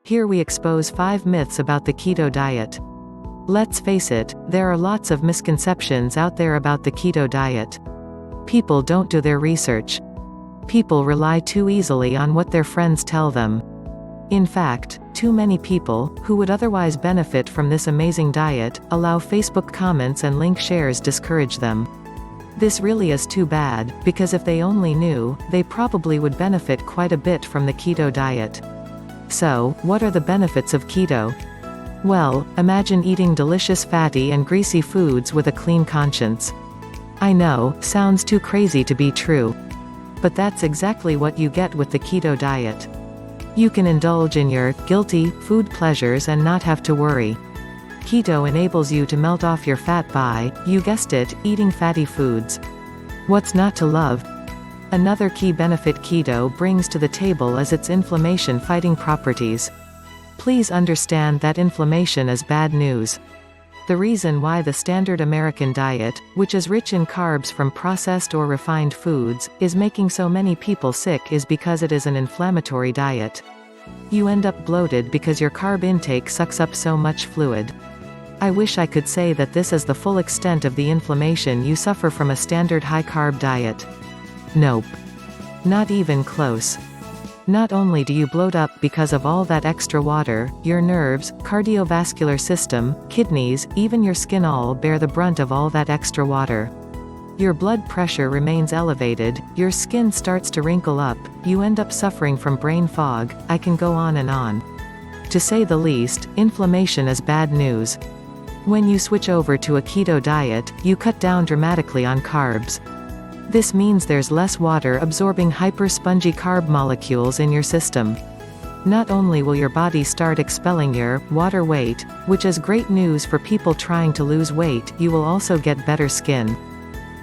Here we expose 5 myths about the keto diet. Let's face it, there are lots of misconceptions out there about the keto diet. People don't do their research. People rely too easily on what their friends tell them. In fact, too many people, who would otherwise benefit from this amazing diet, allow Facebook comments and link shares discourage them. This really is too bad, because if they only knew, they probably would benefit quite a bit from the keto diet. So, what are the benefits of keto? Well, imagine eating delicious fatty and greasy foods with a clean conscience. I know, sounds too crazy to be true. But that's exactly what you get with the keto diet. You can indulge in your guilty food pleasures and not have to worry. Keto enables you to melt off your fat by, you guessed it, eating fatty foods. What's not to love? Another key benefit keto brings to the table is its inflammation-fighting properties. Please understand that inflammation is bad news. The reason why the standard American diet, which is rich in carbs from processed or refined foods, is making so many people sick is because it is an inflammatory diet. You end up bloated because your carb intake sucks up so much fluid. I wish I could say that this is the full extent of the inflammation you suffer from a standard high-carb diet. Nope. Not even close. Not only do you bloat up because of all that extra water, your nerves, cardiovascular system, kidneys, even your skin all bear the brunt of all that extra water. Your blood pressure remains elevated, your skin starts to wrinkle up, you end up suffering from brain fog. I can go on and on. To say the least, inflammation is bad news. When you switch over to a keto diet, you cut down dramatically on carbs. This means there's less water absorbing hyper-spongy carb molecules in your system. Not only will your body start expelling your water weight, which is great news for people trying to lose weight, you will also get better skin.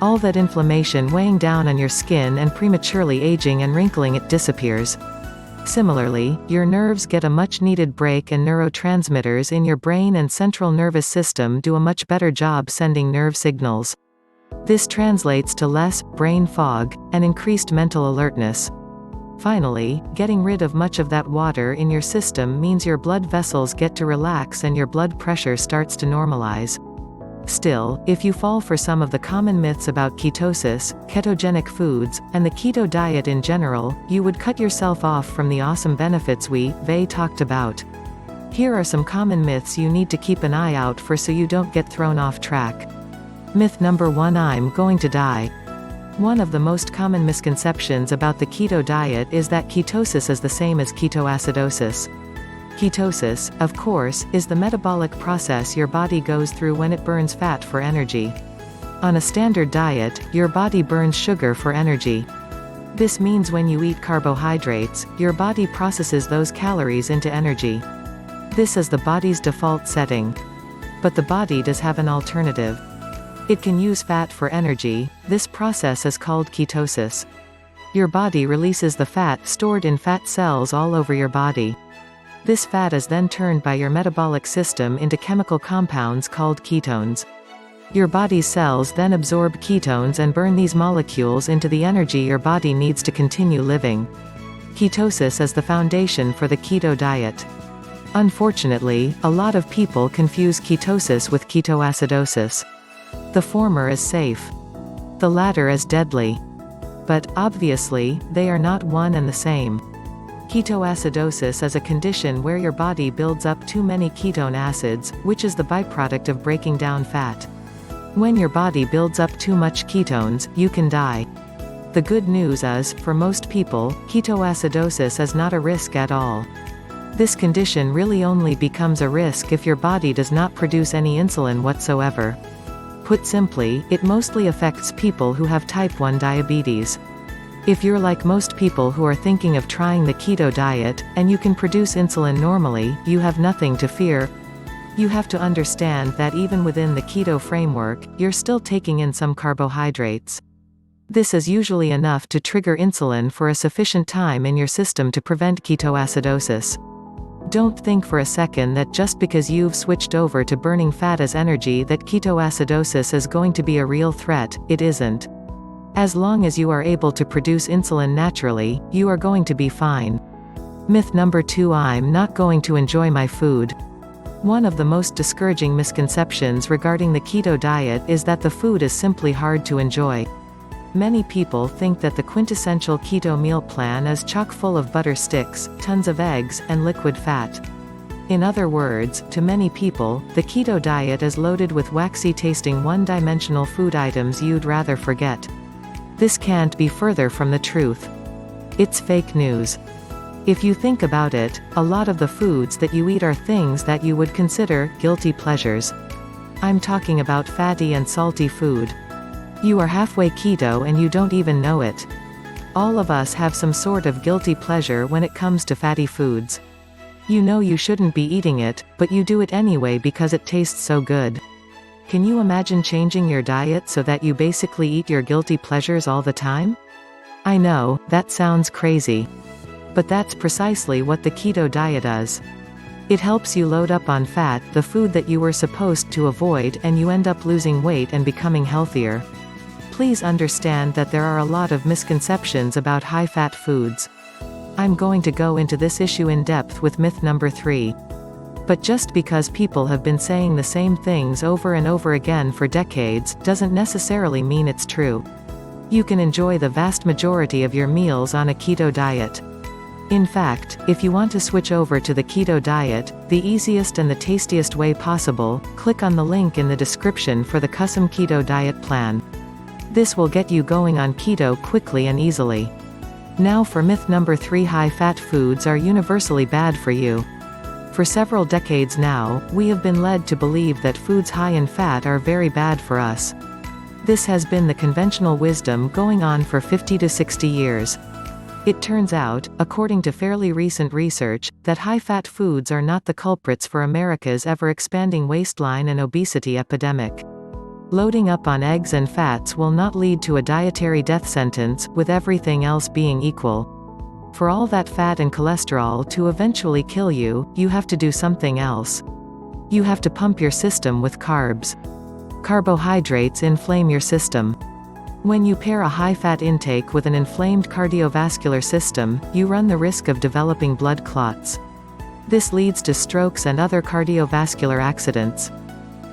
All that inflammation weighing down on your skin and prematurely aging and wrinkling it disappears. Similarly, your nerves get a much-needed break and neurotransmitters in your brain and central nervous system do a much better job sending nerve signals. This translates to less brain fog and increased mental alertness. Finally, getting rid of much of that water in your system means your blood vessels get to relax and your blood pressure starts to normalize. Still, if you fall for some of the common myths about ketosis, ketogenic foods, and the keto diet in general, you would cut yourself off from the awesome benefits they talked about. Here are some common myths you need to keep an eye out for so you don't get thrown off track. Myth number 1: I'm going to die. One of the most common misconceptions about the keto diet is that ketosis is the same as ketoacidosis. Ketosis, of course, is the metabolic process your body goes through when it burns fat for energy. On a standard diet, your body burns sugar for energy. This means when you eat carbohydrates, your body processes those calories into energy. This is the body's default setting. But the body does have an alternative. It can use fat for energy. This process is called ketosis. Your body releases the fat stored in fat cells all over your body. This fat is then turned by your metabolic system into chemical compounds called ketones. Your body's cells then absorb ketones and burn these molecules into the energy your body needs to continue living. Ketosis is the foundation for the keto diet. Unfortunately, a lot of people confuse ketosis with ketoacidosis. The former is safe. The latter is deadly. But, obviously, they are not one and the same. Ketoacidosis is a condition where your body builds up too many ketone acids, which is the byproduct of breaking down fat. When your body builds up too much ketones, you can die. The good news is, for most people, ketoacidosis is not a risk at all. This condition really only becomes a risk if your body does not produce any insulin whatsoever. Put simply, it mostly affects people who have type 1 diabetes. If you're like most people who are thinking of trying the keto diet, and you can produce insulin normally, you have nothing to fear. You have to understand that even within the keto framework, you're still taking in some carbohydrates. This is usually enough to trigger insulin for a sufficient time in your system to prevent ketoacidosis. Don't think for a second that just because you've switched over to burning fat as energy that ketoacidosis is going to be a real threat. It isn't. As long as you are able to produce insulin naturally, you are going to be fine. Myth number 2: I'm not going to enjoy my food. One of the most discouraging misconceptions regarding the keto diet is that the food is simply hard to enjoy. Many people think that the quintessential keto meal plan is chock full of butter sticks, tons of eggs, and liquid fat. In other words, to many people, the keto diet is loaded with waxy-tasting one-dimensional food items you'd rather forget. This can't be further from the truth. It's fake news. If you think about it, a lot of the foods that you eat are things that you would consider guilty pleasures. I'm talking about fatty and salty food. You are halfway keto and you don't even know it. All of us have some sort of guilty pleasure when it comes to fatty foods. You know you shouldn't be eating it, but you do it anyway because it tastes so good. Can you imagine changing your diet so that you basically eat your guilty pleasures all the time? I know, that sounds crazy. But that's precisely what the keto diet is. It helps you load up on fat, the food that you were supposed to avoid, and you end up losing weight and becoming healthier. Please understand that there are a lot of misconceptions about high-fat foods. I'm going to go into this issue in depth with myth number 3. But just because people have been saying the same things over and over again for decades, doesn't necessarily mean it's true. You can enjoy the vast majority of your meals on a keto diet. In fact, if you want to switch over to the keto diet, the easiest and the tastiest way possible, click on the link in the description for the Custom Keto diet plan. This will get you going on keto quickly and easily. Now for myth number 3: high-fat foods are universally bad for you. For several decades now, we have been led to believe that foods high in fat are very bad for us. This has been the conventional wisdom going on for 50 to 60 years. It turns out, according to fairly recent research, that high-fat foods are not the culprits for America's ever-expanding waistline and obesity epidemic. Loading up on eggs and fats will not lead to a dietary death sentence, with everything else being equal. For all that fat and cholesterol to eventually kill you, you have to do something else. You have to pump your system with carbs. Carbohydrates inflame your system. When you pair a high-fat intake with an inflamed cardiovascular system, you run the risk of developing blood clots. This leads to strokes and other cardiovascular accidents.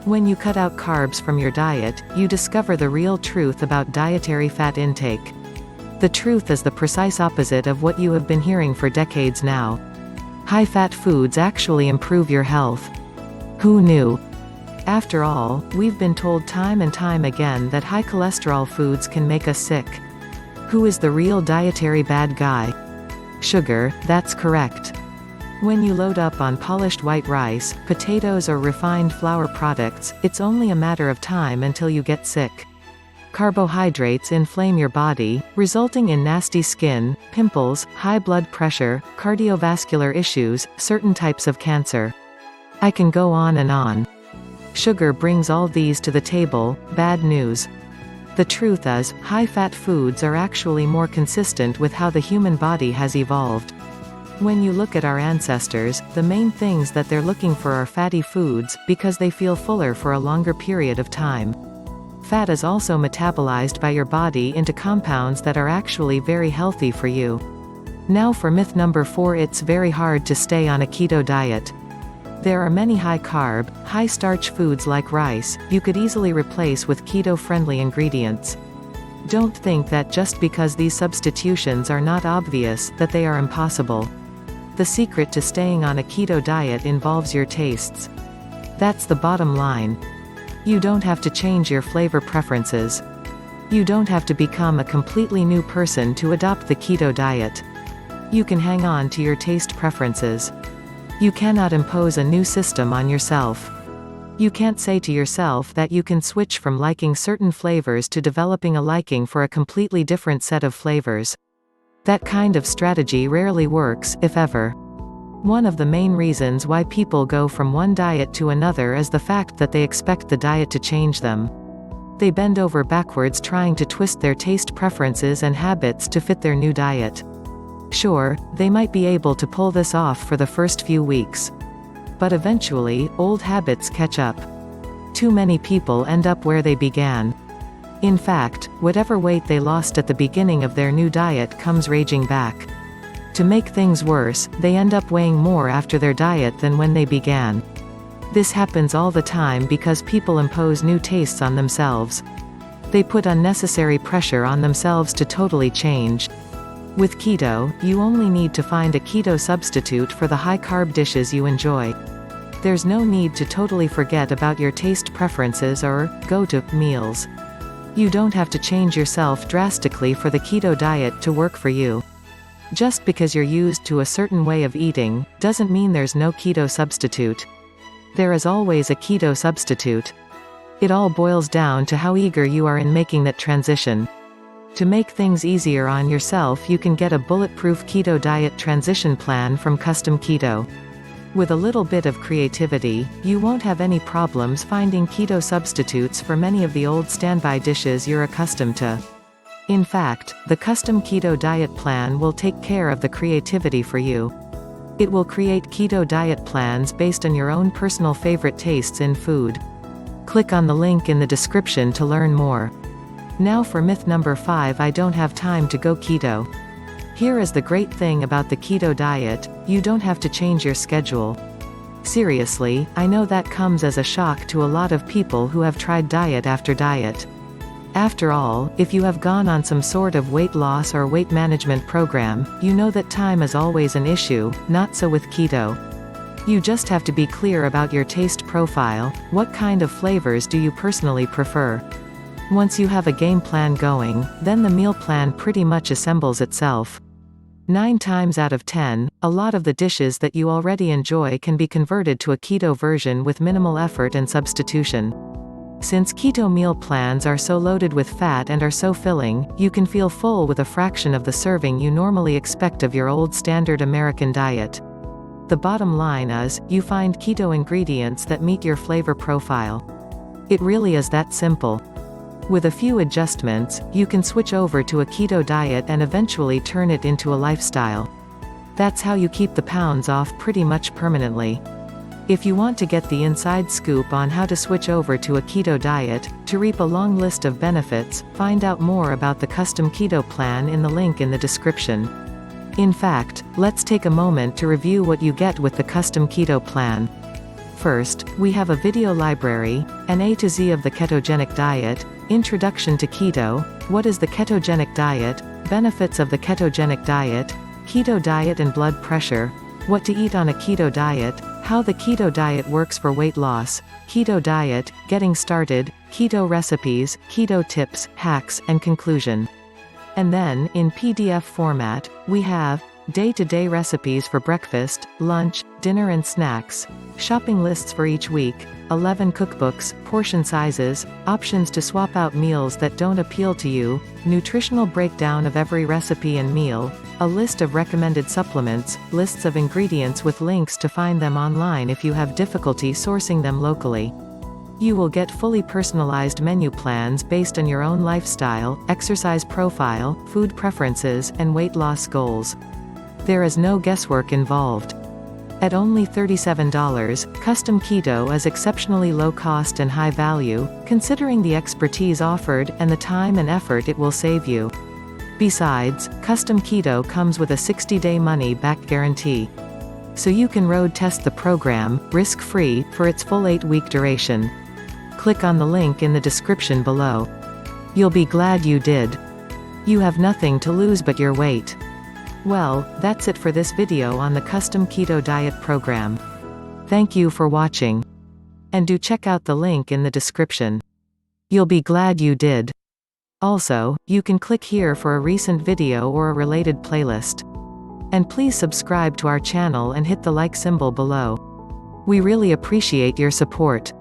When you cut out carbs from your diet, you discover the real truth about dietary fat intake. The truth is the precise opposite of what you have been hearing for decades now. High-fat foods actually improve your health. Who knew? After all, we've been told time and time again that high cholesterol foods can make us sick. Who is the real dietary bad guy? Sugar, that's correct. When you load up on polished white rice, potatoes or refined flour products, it's only a matter of time until you get sick. Carbohydrates inflame your body, resulting in nasty skin, pimples, high blood pressure, cardiovascular issues, certain types of cancer. I can go on and on. Sugar brings all these to the table. Bad news. The truth is, high-fat foods are actually more consistent with how the human body has evolved. When you look at our ancestors, the main things that they're looking for are fatty foods, because they feel fuller for a longer period of time. Fat is also metabolized by your body into compounds that are actually very healthy for you. Now for myth number 4: it's very hard to stay on a keto diet. There are many high-carb, high-starch foods like rice, you could easily replace with keto-friendly ingredients. Don't think that just because these substitutions are not obvious, that they are impossible. The secret to staying on a keto diet involves your tastes. That's the bottom line. You don't have to change your flavor preferences. You don't have to become a completely new person to adopt the keto diet. You can hang on to your taste preferences. You cannot impose a new system on yourself. You can't say to yourself that you can switch from liking certain flavors to developing a liking for a completely different set of flavors. That kind of strategy rarely works, if ever. One of the main reasons why people go from one diet to another is the fact that they expect the diet to change them. They bend over backwards trying to twist their taste preferences and habits to fit their new diet. Sure, they might be able to pull this off for the first few weeks. But eventually, old habits catch up. Too many people end up where they began. In fact, whatever weight they lost at the beginning of their new diet comes raging back. To make things worse, they end up weighing more after their diet than when they began. This happens all the time because people impose new tastes on themselves. They put unnecessary pressure on themselves to totally change. With keto, you only need to find a keto substitute for the high-carb dishes you enjoy. There's no need to totally forget about your taste preferences or go to meals. You don't have to change yourself drastically for the keto diet to work for you. Just because you're used to a certain way of eating, doesn't mean there's no keto substitute. There is always a keto substitute. It all boils down to how eager you are in making that transition. To make things easier on yourself, you can get a bulletproof keto diet transition plan from Custom Keto. With a little bit of creativity, you won't have any problems finding keto substitutes for many of the old standby dishes you're accustomed to. In fact, the Custom Keto diet plan will take care of the creativity for you. It will create keto diet plans based on your own personal favorite tastes in food. Click on the link in the description to learn more. Now for myth number 5: I don't have time to go keto. Here is the great thing about the keto diet: you don't have to change your schedule. Seriously, I know that comes as a shock to a lot of people who have tried diet after diet. After all, if you have gone on some sort of weight loss or weight management program, you know that time is always an issue. Not so with keto. You just have to be clear about your taste profile. What kind of flavors do you personally prefer? Once you have a game plan going, then the meal plan pretty much assembles itself. 9 times out of 10, a lot of the dishes that you already enjoy can be converted to a keto version with minimal effort and substitution. Since keto meal plans are so loaded with fat and are so filling, you can feel full with a fraction of the serving you normally expect of your old standard American diet. The bottom line is, you find keto ingredients that meet your flavor profile. It really is that simple. With a few adjustments, you can switch over to a keto diet and eventually turn it into a lifestyle. That's how you keep the pounds off pretty much permanently. If you want to get the inside scoop on how to switch over to a keto diet, to reap a long list of benefits, find out more about the Custom Keto plan in the link in the description. In fact, let's take a moment to review what you get with the Custom Keto plan. First, we have a video library, an A to Z of the ketogenic diet, Introduction to Keto, What is the ketogenic diet, Benefits of the ketogenic diet, Keto diet and blood pressure, What to eat on a keto diet, How the keto diet works for weight loss, Keto diet, Getting started, Keto recipes, Keto tips, hacks, and conclusion. And then, in PDF format, we have day-to-day recipes for breakfast, lunch, dinner and snacks, shopping lists for each week, 11 cookbooks, portion sizes, options to swap out meals that don't appeal to you, nutritional breakdown of every recipe and meal, a list of recommended supplements, lists of ingredients with links to find them online if you have difficulty sourcing them locally. You will get fully personalized menu plans based on your own lifestyle, exercise profile, food preferences, and weight loss goals. There is no guesswork involved. At only $37, Custom Keto is exceptionally low cost and high value, considering the expertise offered and the time and effort it will save you. Besides, Custom Keto comes with a 60-day money-back guarantee. So you can road test the program, risk-free, for its full 8-week duration. Click on the link in the description below. You'll be glad you did. You have nothing to lose but your weight. Well, that's it for this video on the Custom Keto Diet program. Thank you for watching. And do check out the link in the description. You'll be glad you did. Also, you can click here for a recent video or a related playlist. And please subscribe to our channel and hit the like symbol below. We really appreciate your support.